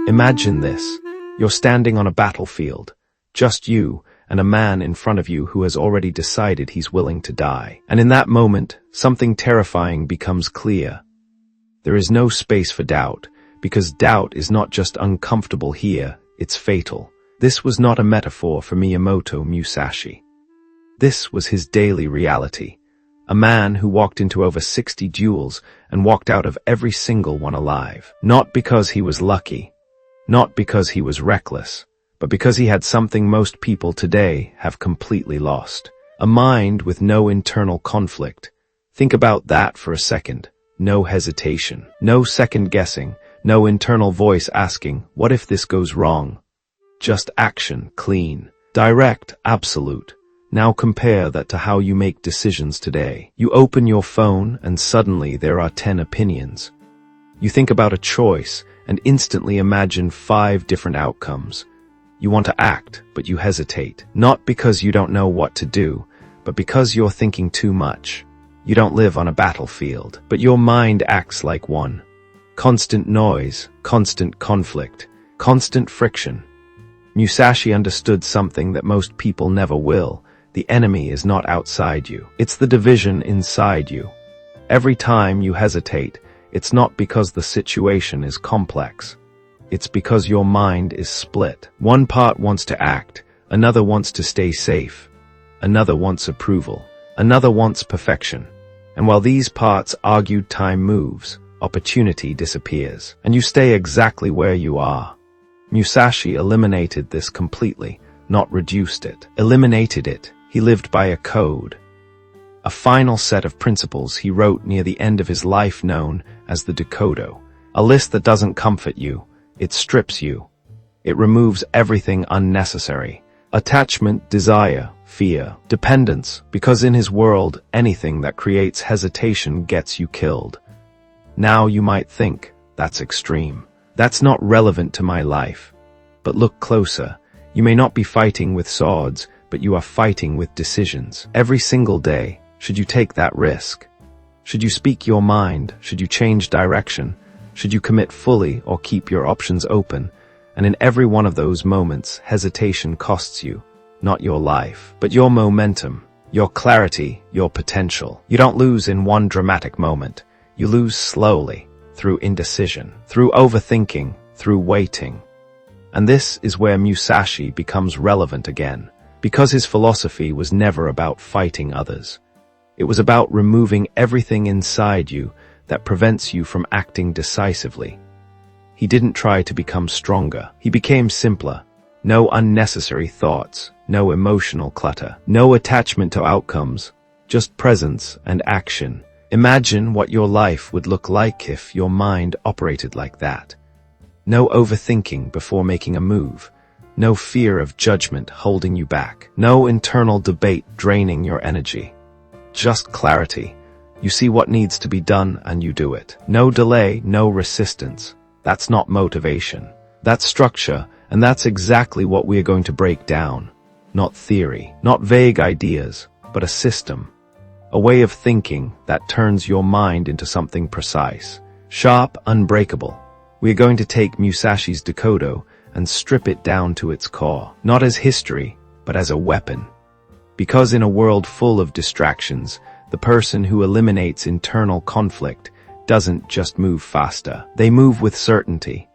Imagine this. You're standing on a battlefield, just you and a man in front of you who has already decided he's willing to die. And in that moment, something terrifying becomes clear. There is no space for doubt, because doubt is not just uncomfortable here, it's fatal. This was not a metaphor for Miyamoto Musashi. This was his daily reality. A man who walked into over 60 duels and walked out of every single one alive. Not because he was lucky, not because he was reckless, but because he had something most people today have completely lost. A mind with no internal conflict. Think about that for a second. No hesitation, no second guessing, no internal voice asking, what if this goes wrong? Just action, clean, direct, absolute. Now compare that to how you make decisions today. You open your phone and suddenly there are 10 opinions. You think about a choice and instantly imagine 5 different outcomes. You want to act, but you hesitate. Not because you don't know what to do, but because you're thinking too much. You don't live on a battlefield, but your mind acts like one. Constant noise, constant conflict, constant friction. Musashi understood something that most people never will. The enemy is not outside you. It's the division inside you. Every time you hesitate, it's not because the situation is complex. It's because your mind is split. One part wants to act, another wants to stay safe, another wants approval, another wants perfection. And while these parts argue, time moves, opportunity disappears, and you stay exactly where you are. Musashi eliminated this completely, not reduced it. Eliminated it. He lived by a code. A final set of principles he wrote near the end of his life known as the Dokkodo. A list that doesn't comfort you. It strips you. It removes everything unnecessary. Attachment, desire, fear, dependence, because in his world, anything that creates hesitation gets you killed. Now you might think, that's extreme. That's not relevant to my life. But look closer. You may not be fighting with swords, but you are fighting with decisions. Every single day, should you take that risk? Should you speak your mind? Should you change direction? Should you commit fully or keep your options open? And in every one of those moments, hesitation costs you, not your life, but your momentum, your clarity, your potential. You don't lose in one dramatic moment. You lose slowly, through indecision, through overthinking, through waiting. And this is where Musashi becomes relevant again, because his philosophy was never about fighting others. It was about removing everything inside you that prevents you from acting decisively. He didn't try to become stronger. He became simpler. No unnecessary thoughts, no emotional clutter, no attachment to outcomes, just presence and action. Imagine what your life would look like if your mind operated like that. No overthinking before making a move. No fear of judgment holding you back. No internal debate draining your energy. Just clarity. You see what needs to be done and you do it. No delay, no resistance. That's not motivation. That's structure, and that's exactly what we are going to break down. Not theory, not vague ideas, but a system. A way of thinking that turns your mind into something precise, sharp, unbreakable. We are going to take Musashi's Dokkodo and strip it down to its core, not as history, but as a weapon. Because in a world full of distractions, the person who eliminates internal conflict doesn't just move faster, they move with certainty.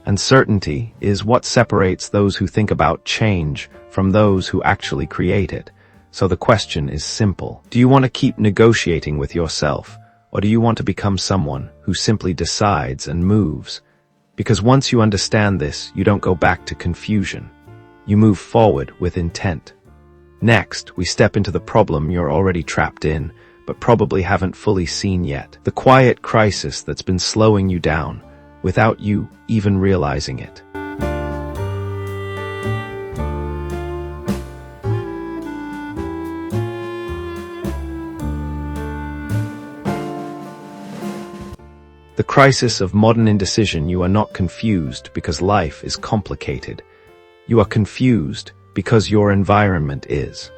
And certainty is what separates those who think about change from those who actually create it. So the question is simple. Do you want to keep negotiating with yourself, or do you want to become someone who simply decides and moves? Because once you understand this, you don't go back to confusion. You move forward with intent. Next, we step into the problem you're already trapped in, but probably haven't fully seen yet. The quiet crisis that's been slowing you down, without you even realizing it. The crisis of modern indecision. You are not confused because life is complicated. You are confused because your environment is.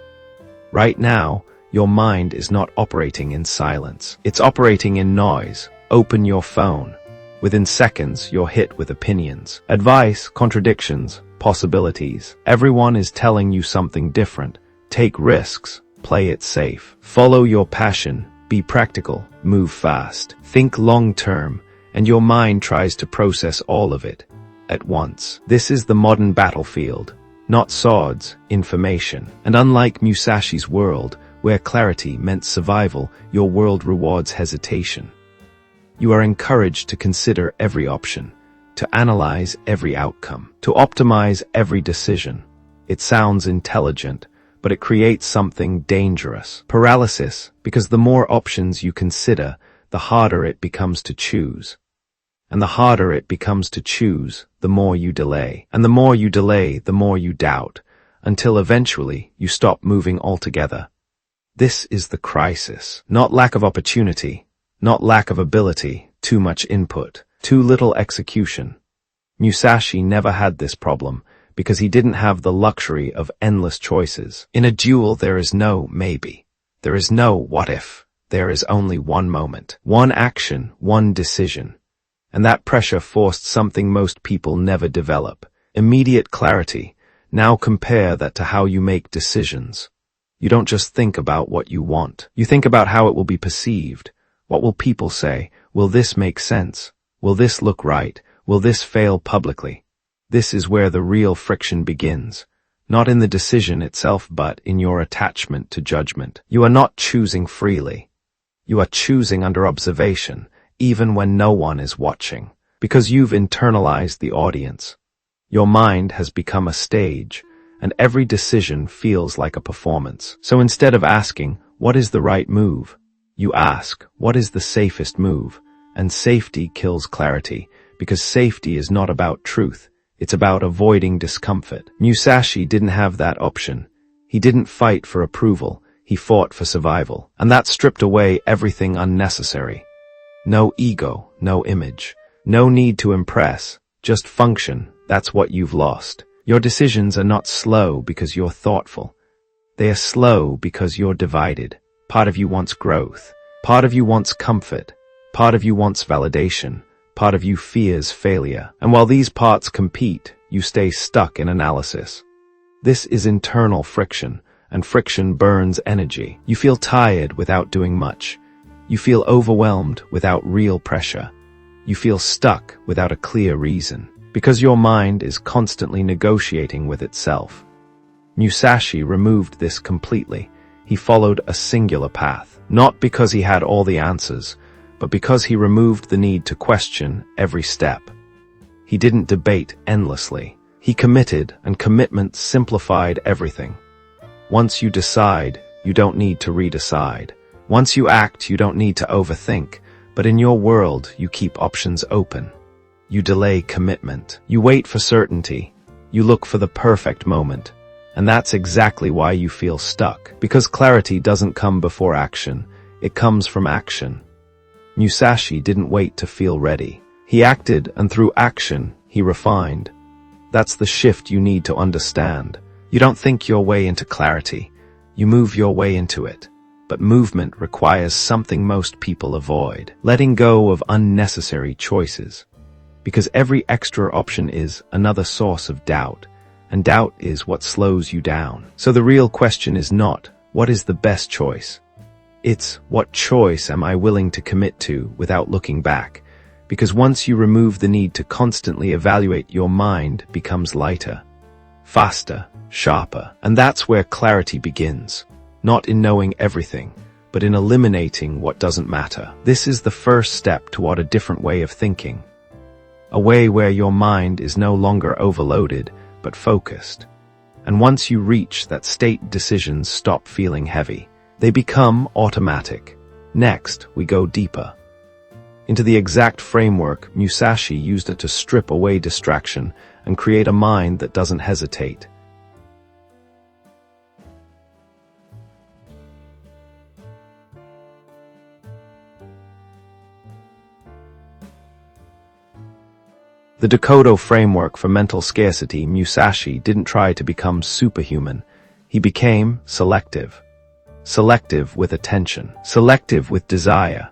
Right now, your mind is not operating in silence. It's operating in noise. Open your phone. Within seconds, you're hit with opinions, advice, contradictions, possibilities. Everyone is telling you something different. Take risks, play it safe, follow your passion, be practical, move fast, think long-term, and your mind tries to process all of it at once. This is the modern battlefield, not swords, information. And unlike Musashi's world, where clarity meant survival, your world rewards hesitation. You are encouraged to consider every option, to analyze every outcome, to optimize every decision. It sounds intelligent, but it creates something dangerous. Paralysis, because the more options you consider, the harder it becomes to choose. And the harder it becomes to choose, the more you delay. And the more you delay, the more you doubt, until eventually you stop moving altogether. This is the crisis. Not lack of opportunity, not lack of ability, too much input, too little execution. Musashi never had this problem, because he didn't have the luxury of endless choices. In a duel, there is no maybe. There is no what if. There is only one moment, one action, one decision. And that pressure forced something most people never develop. Immediate clarity. Now compare that to how you make decisions. You don't just think about what you want. You think about how it will be perceived. What will people say? Will this make sense? Will this look right? Will this fail publicly? This is where the real friction begins. Not in the decision itself, but in your attachment to judgment. You are not choosing freely. You are choosing under observation, even when no one is watching, because you've internalized the audience. Your mind has become a stage, and every decision feels like a performance. So instead of asking, what is the right move? You ask, what is the safest move? And safety kills clarity, because safety is not about truth. It's about avoiding discomfort. Musashi didn't have that option. He didn't fight for approval. He fought for survival. And that stripped away everything unnecessary. No ego, no image. No need to impress. Just function. That's what you've lost. Your decisions are not slow because you're thoughtful. They are slow because you're divided. Part of you wants growth. Part of you wants comfort. Part of you wants validation. Part of you fears failure. And while these parts compete, you stay stuck in analysis. This is internal friction, and friction burns energy. You feel tired without doing much. You feel overwhelmed without real pressure. You feel stuck without a clear reason, because your mind is constantly negotiating with itself. Musashi removed this completely. He followed a singular path, not because he had all the answers, but because he removed the need to question every step. He didn't debate endlessly. He committed, and commitment simplified everything. Once you decide, you don't need to redecide. Once you act, you don't need to overthink. But in your world, you keep options open. You delay commitment. You wait for certainty. You look for the perfect moment. And that's exactly why you feel stuck. Because clarity doesn't come before action. It comes from action. Musashi didn't wait to feel ready. He acted, and through action, he refined. That's the shift you need to understand. You don't think your way into clarity. You move your way into it. But movement requires something most people avoid. Letting go of unnecessary choices. Because every extra option is another source of doubt. And doubt is what slows you down. So the real question is not, what is the best choice? It's, what choice am I willing to commit to without looking back? Because once you remove the need to constantly evaluate, your mind becomes lighter, faster, sharper. And that's where clarity begins. Not in knowing everything, but in eliminating what doesn't matter. This is the first step toward a different way of thinking. A way where your mind is no longer overloaded, but focused. And once you reach that state, decisions stop feeling heavy. They become automatic. Next, we go deeper. Into the exact framework Musashi used it to strip away distraction and create a mind that doesn't hesitate. The Dokkodo Framework for mental scarcity. Musashi didn't try to become superhuman. He became selective. Selective with attention. Selective with desire.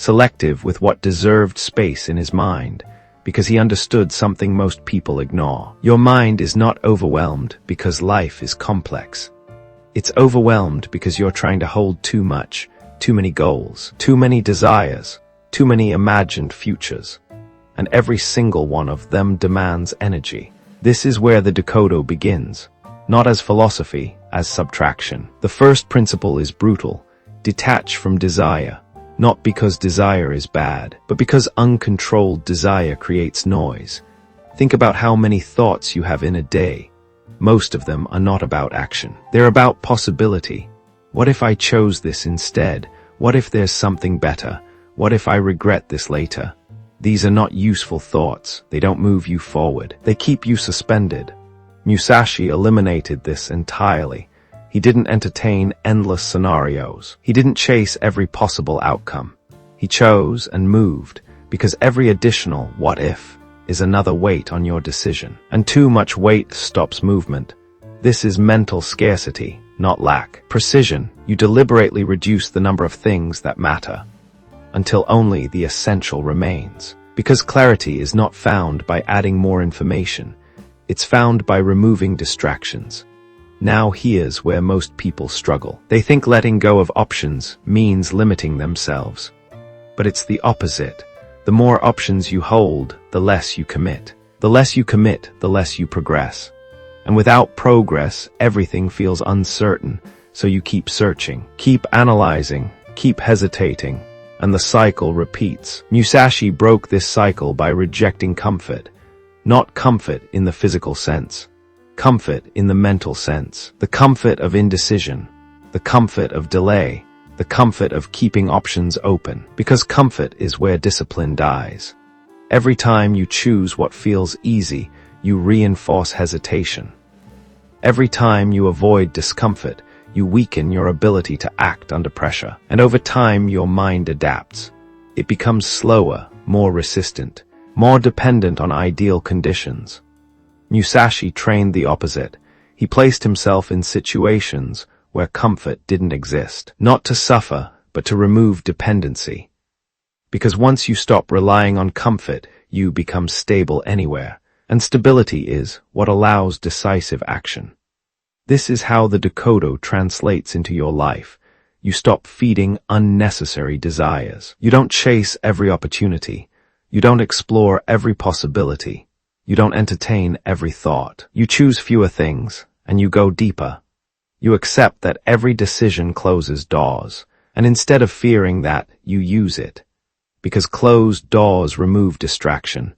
selective with what deserved space in his mind, because he understood something most people ignore. Your mind is not overwhelmed because life is complex. It's overwhelmed because you're trying to hold too much, too many goals, too many desires, too many imagined futures. And every single one of them demands energy. This is where the Dokkodo begins, not as philosophy, as subtraction. The first principle is brutal: detach from desire, not because desire is bad, but because uncontrolled desire creates noise. Think about how many thoughts you have in a day. Most of them are not about action. They're about possibility. What if I chose this instead? What if there's something better? What if I regret this later? These are not useful thoughts. They don't move you forward. They keep you suspended. Musashi eliminated this entirely. He didn't entertain endless scenarios. He didn't chase every possible outcome. He chose and moved, because every additional what if is another weight on your decision. And too much weight stops movement. This is mental scarcity, not lack. Precision: you deliberately reduce the number of things that matter, until only the essential remains. Because clarity is not found by adding more information. It's found by removing distractions. Now here's where most people struggle. They think letting go of options means limiting themselves. But it's the opposite. The more options you hold, the less you commit. The less you commit, the less you progress. And without progress, everything feels uncertain, so you keep searching, keep analyzing, keep hesitating, and the cycle repeats. Musashi broke this cycle by rejecting comfort. Not comfort in the physical sense. Comfort in the mental sense. The comfort of indecision. The comfort of delay. The comfort of keeping options open. Because comfort is where discipline dies. Every time you choose what feels easy, you reinforce hesitation. Every time you avoid discomfort, you weaken your ability to act under pressure. And over time, your mind adapts. It becomes slower, more resistant, more dependent on ideal conditions. Musashi trained the opposite. He placed himself in situations where comfort didn't exist, not to suffer, but to remove dependency. Because once you stop relying on comfort, you become stable anywhere. And stability is what allows decisive action. This is how the Dokkodo translates into your life. You stop feeding unnecessary desires. You don't chase every opportunity. You don't explore every possibility. You don't entertain every thought. You choose fewer things, and you go deeper. You accept that every decision closes doors, and instead of fearing that, you use it. Because closed doors remove distraction,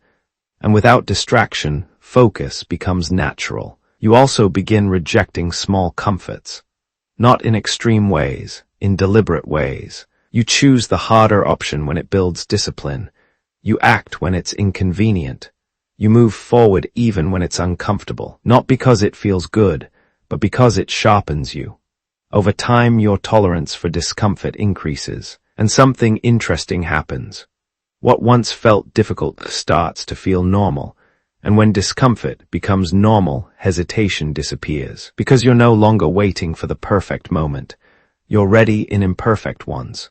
and without distraction, focus becomes natural. You also begin rejecting small comforts. Not in extreme ways, in deliberate ways. You choose the harder option when it builds discipline. You act when it's inconvenient. You move forward even when it's uncomfortable. Not because it feels good, but because it sharpens you. Over time, your tolerance for discomfort increases, and something interesting happens. What once felt difficult starts to feel normal. And when discomfort becomes normal, hesitation disappears. Because you're no longer waiting for the perfect moment. You're ready in imperfect ones.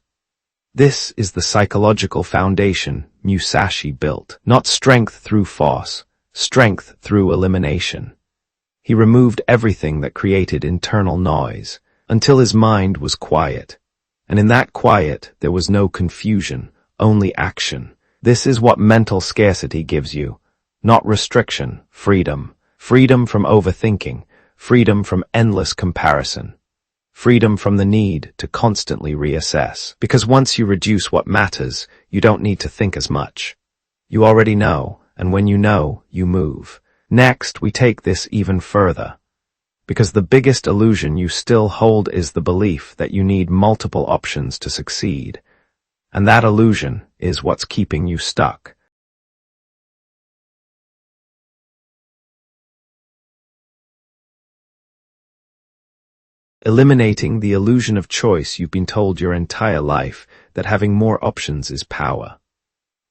This is the psychological foundation Musashi built. Not strength through force, strength through elimination. He removed everything that created internal noise, until his mind was quiet. And in that quiet, there was no confusion, only action. This is what mental scarcity gives you. Not restriction, freedom. Freedom from overthinking. Freedom from endless comparison. Freedom from the need to constantly reassess. Because once you reduce what matters, you don't need to think as much. You already know, and when you know, you move. Next, we take this even further. Because the biggest illusion you still hold is the belief that you need multiple options to succeed. And that illusion is what's keeping you stuck. Eliminating the illusion of choice you've been told your entire life that having more options is power.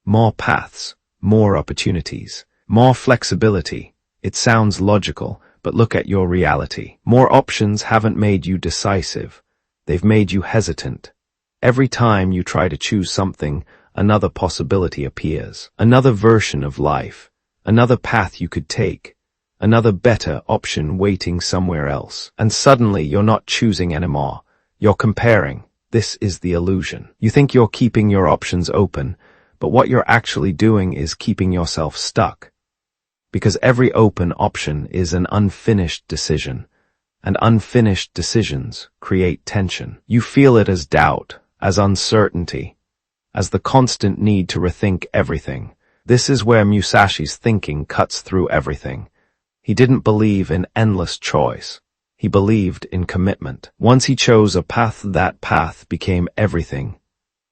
More paths, more opportunities, more flexibility. It sounds logical, but look at your reality. More options haven't made you decisive. They've made you hesitant. Every time you try to choose something, another possibility appears. Another version of life. Another path you could take. Another better option waiting somewhere else. And suddenly you're not choosing anymore. You're comparing. This is the illusion. You think you're keeping your options open, but what you're actually doing is keeping yourself stuck. Because every open option is an unfinished decision, and unfinished decisions create tension. You feel it as doubt, as uncertainty, as the constant need to rethink everything. This is where Musashi's thinking cuts through everything. He didn't believe in endless choice. He believed in commitment. Once he chose a path, that path became everything.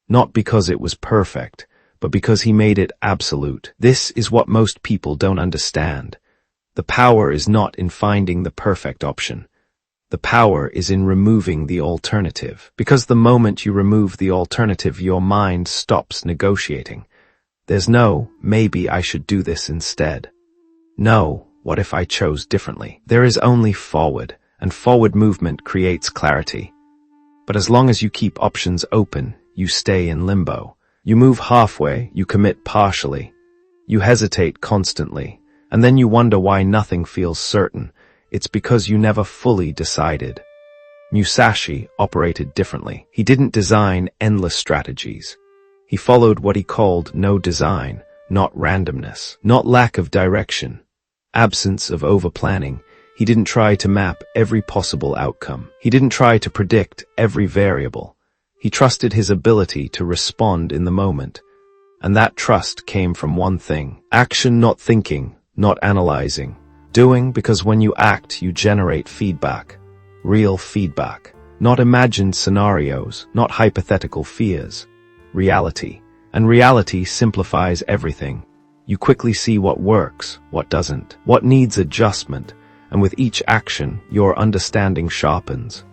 Not because it was perfect, but because he made it absolute. This is what most people don't understand. The power is not in finding the perfect option. The power is in removing the alternative. Because the moment you remove the alternative, your mind stops negotiating. There's no, maybe I should do this instead. No, what if I chose differently? There is only forward, and forward movement creates clarity. But as long as you keep options open, you stay in limbo. You move halfway, you commit partially. You hesitate constantly, and then you wonder why nothing feels certain. It's because you never fully decided. Musashi operated differently. He didn't design endless strategies. He followed what he called no design, not randomness, not lack of direction, absence of overplanning. He didn't try to map every possible outcome. He didn't try to predict every variable. He trusted his ability to respond in the moment. And that trust came from one thing: action, not thinking, not analyzing. Doing, because when you act, you generate feedback. Real feedback. Not imagined scenarios, not hypothetical fears. Reality. And reality simplifies everything. You quickly see what works, what doesn't, what needs adjustment, and with each action, your understanding sharpens.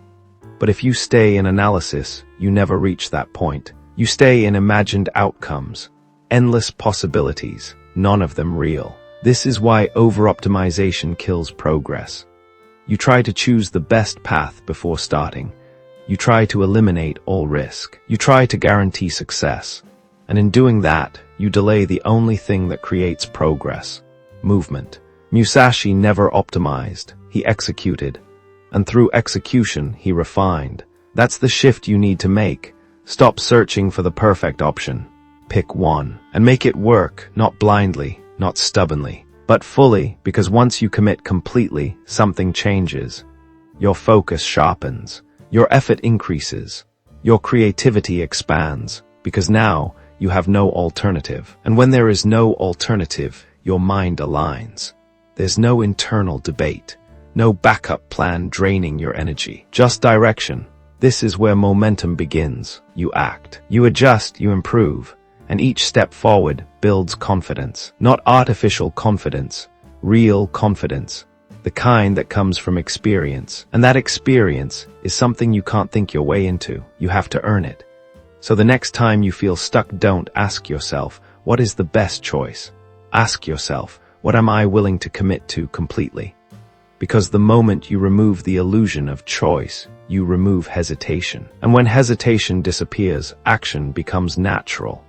But if you stay in analysis, you never reach that point. You stay in imagined outcomes, endless possibilities, none of them real. This is why over-optimization kills progress. You try to choose the best path before starting. You try to eliminate all risk. You try to guarantee success. And in doing that, you delay the only thing that creates progress: movement. Musashi never optimized, he executed. And through execution, he refined. That's the shift you need to make. Stop searching for the perfect option. Pick one, and make it work, not blindly, not stubbornly, but fully, because once you commit completely, something changes. Your focus sharpens. Your effort increases. Your creativity expands, because now you have no alternative. And when there is no alternative, your mind aligns. There's no internal debate, no backup plan draining your energy, just direction. This is where momentum begins. You act, you adjust, you improve, and each step forward builds confidence. Not artificial confidence, real confidence. The kind that comes from experience. And that experience is something you can't think your way into. You have to earn it. So the next time you feel stuck, don't ask yourself, what is the best choice? Ask yourself, what am I willing to commit to completely? Because the moment you remove the illusion of choice, you remove hesitation. And when hesitation disappears, action becomes natural.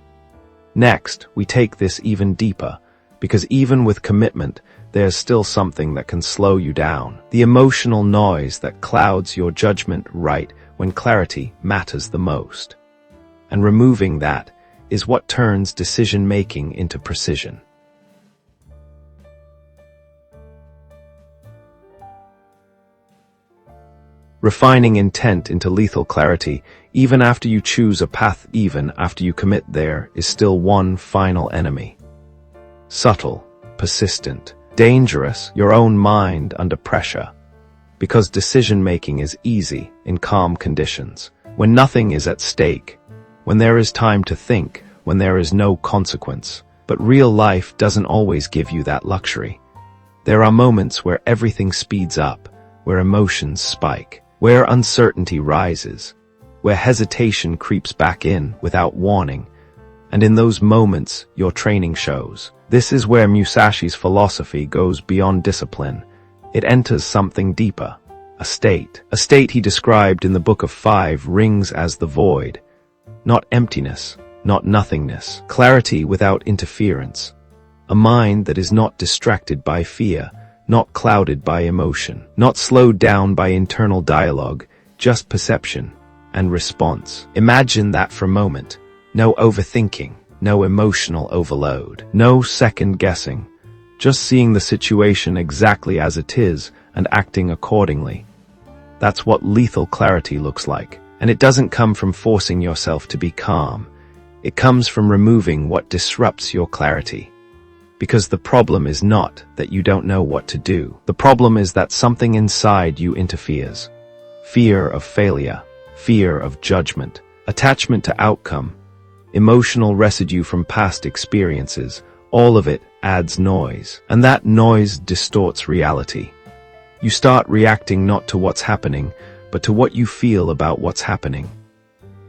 Next, we take this even deeper, because even with commitment, there's still something that can slow you down. The emotional noise that clouds your judgment right when clarity matters the most. And removing that is what turns decision-making into precision. Refining intent into lethal clarity, even after you choose a path, even after you commit, there is still one final enemy. Subtle, persistent, dangerous, your own mind under pressure. Because decision-making is easy in calm conditions, when nothing is at stake, when there is time to think, when there is no consequence. But real life doesn't always give you that luxury. There are moments where everything speeds up, where emotions spike, where uncertainty rises, where hesitation creeps back in without warning. And in those moments, your training shows. This is where Musashi's philosophy goes beyond discipline. It enters something deeper, a state he described in the Book of Five Rings as the void, not emptiness, not nothingness. Clarity without interference. A mind that is not distracted by fear, not clouded by emotion, not slowed down by internal dialogue, just perception and response. Imagine that for a moment. No overthinking, no emotional overload, no second guessing, just seeing the situation exactly as it is and acting accordingly. That's what lethal clarity looks like. And it doesn't come from forcing yourself to be calm. It comes from removing what disrupts your clarity. Because the problem is not that you don't know what to do. The problem is that something inside you interferes. Fear of failure, fear of judgment, attachment to outcome, emotional residue from past experiences, all of it adds noise. And that noise distorts reality. You start reacting not to what's happening, but to what you feel about what's happening.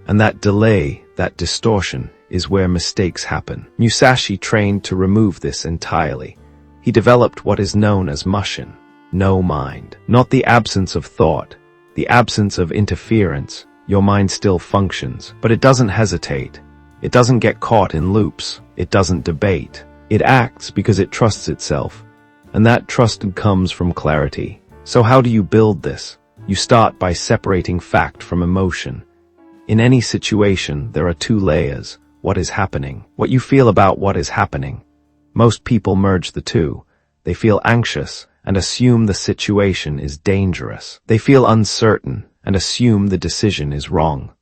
And that delay, that distortion, is where mistakes happen. Musashi trained to remove this entirely. He developed what is known as mushin, no mind. Not the absence of thought, the absence of interference. Your mind still functions, but it doesn't hesitate. It doesn't get caught in loops. It doesn't debate. It acts because it trusts itself. And that trust comes from clarity. So how do you build this? You start by separating fact from emotion. In any situation, there are two layers. What is happening? What you feel about what is happening. Most people merge the two. They feel anxious and assume the situation is dangerous. They feel uncertain and assume the decision is wrong.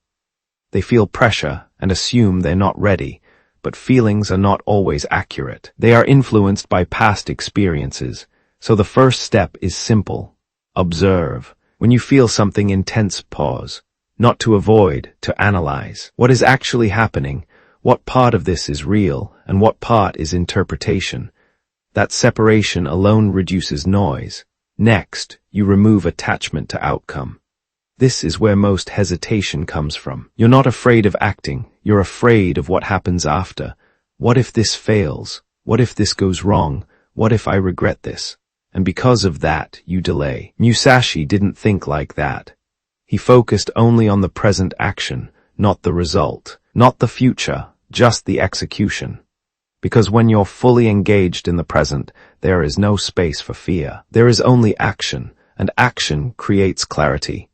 They feel pressure and assume they're not ready, but feelings are not always accurate. They are influenced by past experiences. So the first step is simple. Observe. When you feel something intense, pause. Not to avoid, to analyze. What is actually happening? What part of this is real, and what part is interpretation? That separation alone reduces noise. Next, you remove attachment to outcome. This is where most hesitation comes from. You're not afraid of acting, you're afraid of what happens after. What if this fails? What if this goes wrong? What if I regret this? And because of that, you delay. Musashi didn't think like that. He focused only on the present action, not the result, not the future, just the execution. Because when you're fully engaged in the present, there is no space for fear. There is only action, and action creates clarity.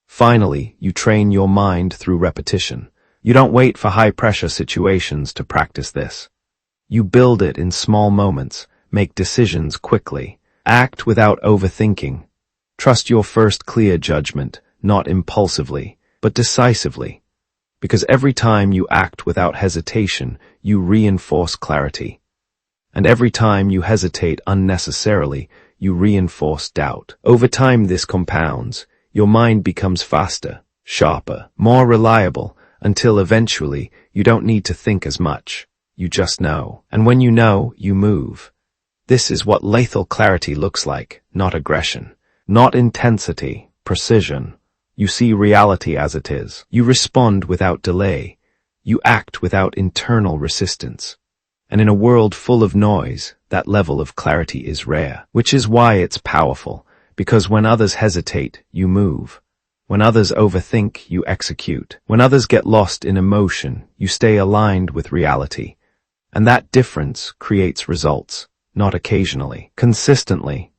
Finally, you train your mind through repetition. You don't wait for high-pressure situations to practice this. You build it in small moments, make decisions quickly, act without overthinking. Trust your first clear judgment, not impulsively, but decisively. Because every time you act without hesitation, you reinforce clarity. And every time you hesitate unnecessarily, you reinforce doubt. Over time this compounds. Your mind becomes faster, sharper, more reliable, until eventually you don't need to think as much. You just know. And when you know, you move. This is what lethal clarity looks like, not aggression, not intensity, precision. You see reality as it is. You respond without delay. You act without internal resistance. And in a world full of noise, that level of clarity is rare, which is why it's powerful, because when others hesitate, you move. When others overthink, you execute. When others get lost in emotion, you stay aligned with reality. And that difference creates results, not occasionally, consistently.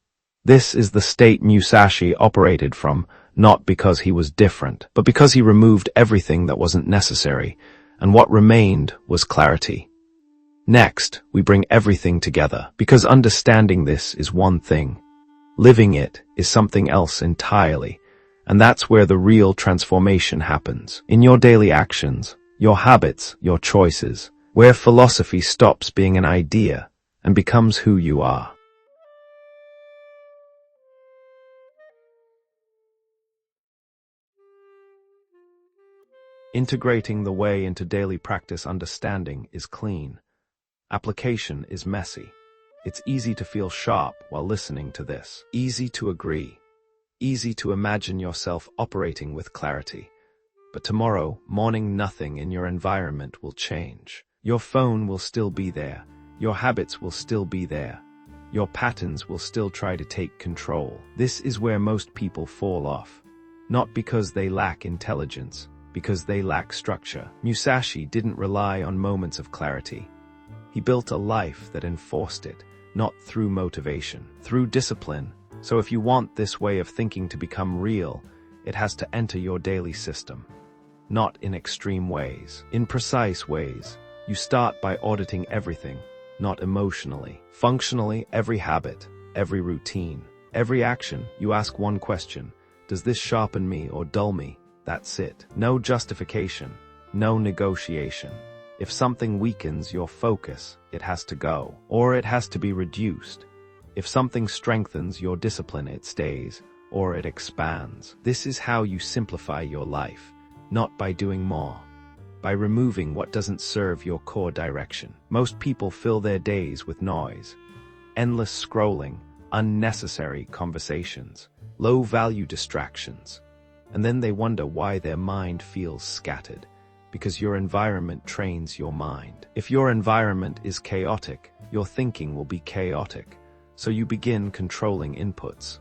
This is the state Musashi operated from, not because he was different, but because he removed everything that wasn't necessary, and what remained was clarity. Next, we bring everything together, because understanding this is one thing. Living it is something else entirely, and that's where the real transformation happens. In your daily actions, your habits, your choices, where philosophy stops being an idea and becomes who you are. Integrating the way into daily practice understanding is clean. Application is messy. It's easy to feel sharp while listening to this. Easy to agree. Easy to imagine yourself operating with clarity. But tomorrow morning, nothing in your environment will change. Your phone will still be there. Your habits will still be there. Your patterns will still try to take control. This is where most people fall off. Not because they lack intelligence, because they lack structure. Musashi didn't rely on moments of clarity. He built a life that enforced it, not through motivation, through discipline. So if you want this way of thinking to become real, it has to enter your daily system. Not in extreme ways, in precise ways. You start by auditing everything, not emotionally. Functionally, every habit, every routine, every action, you ask one question: does this sharpen me or dull me? That's it. No justification, no negotiation. If something weakens your focus, it has to go, or it has to be reduced. If something strengthens your discipline, it stays, or it expands. This is how you simplify your life, not by doing more, by removing what doesn't serve your core direction. Most people fill their days with noise, endless scrolling, unnecessary conversations, low-value distractions. And then they wonder why their mind feels scattered, because your environment trains your mind. If your environment is chaotic, your thinking will be chaotic. So you begin controlling inputs.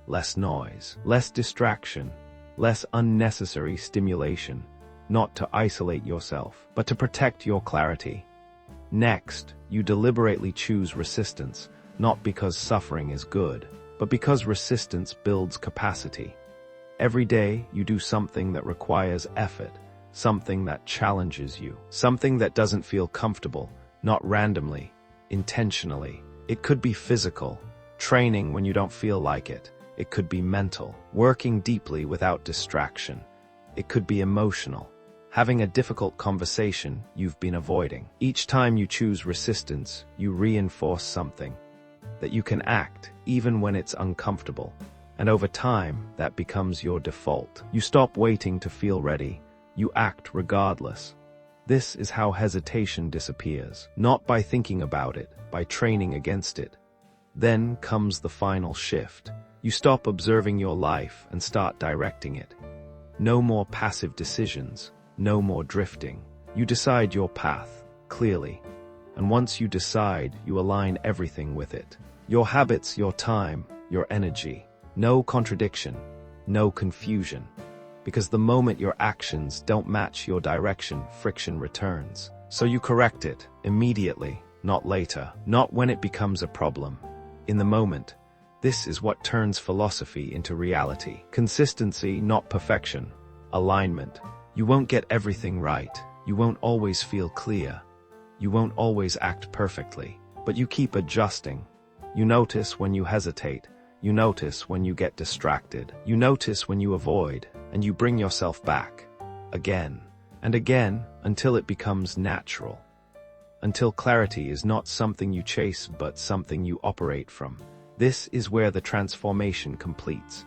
Less noise, less distraction, less unnecessary stimulation, not to isolate yourself, but to protect your clarity. Next, you deliberately choose resistance, not because suffering is good, but because resistance builds capacity. Every day, you do something that requires effort, something that challenges you, something that doesn't feel comfortable, not randomly, intentionally. It could be physical, training when you don't feel like it. It could be mental, working deeply without distraction. It could be emotional, having a difficult conversation you've been avoiding. Each time you choose resistance, you reinforce something, that you can act even when it's uncomfortable. And over time, that becomes your default. You stop waiting to feel ready. You act regardless. This is how hesitation disappears, not by thinking about it, by training against it. Then comes the final shift. You stop observing your life and start directing it. No more passive decisions, no more drifting. You decide your path, clearly. And once you decide, you align everything with it. Your habits, your time, your energy. No contradiction, no confusion. Because the moment your actions don't match your direction, friction returns. So you correct it immediately, not later, not when it becomes a problem. In the moment. This is what turns philosophy into reality. Consistency, not perfection. Alignment. You won't get everything right. You won't always feel clear. You won't always act perfectly. But you keep adjusting. You notice when you hesitate. You notice when you get distracted. You notice when you avoid. And you bring yourself back, again and again, until it becomes natural. Until clarity is not something you chase, but something you operate from. This is where the transformation completes.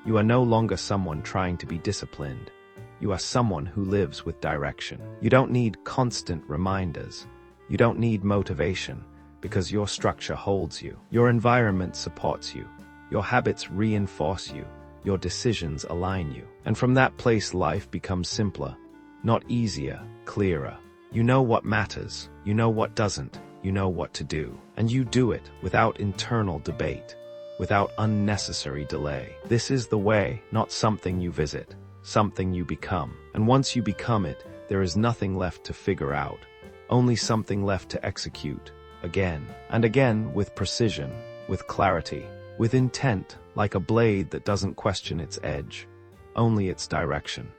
You are no longer someone trying to be disciplined. You are someone who lives with direction. You don't need constant reminders. You don't need motivation, because your structure holds you. Your environment supports you. Your habits reinforce you. Your decisions align you. And from that place, life becomes simpler, not easier, clearer. You know what matters, you know what doesn't, you know what to do. And you do it without internal debate, without unnecessary delay. This is the way, not something you visit, something you become. And once you become it, there is nothing left to figure out, only something left to execute, again and again, with precision, with clarity, with intent, like a blade that doesn't question its edge, only its direction.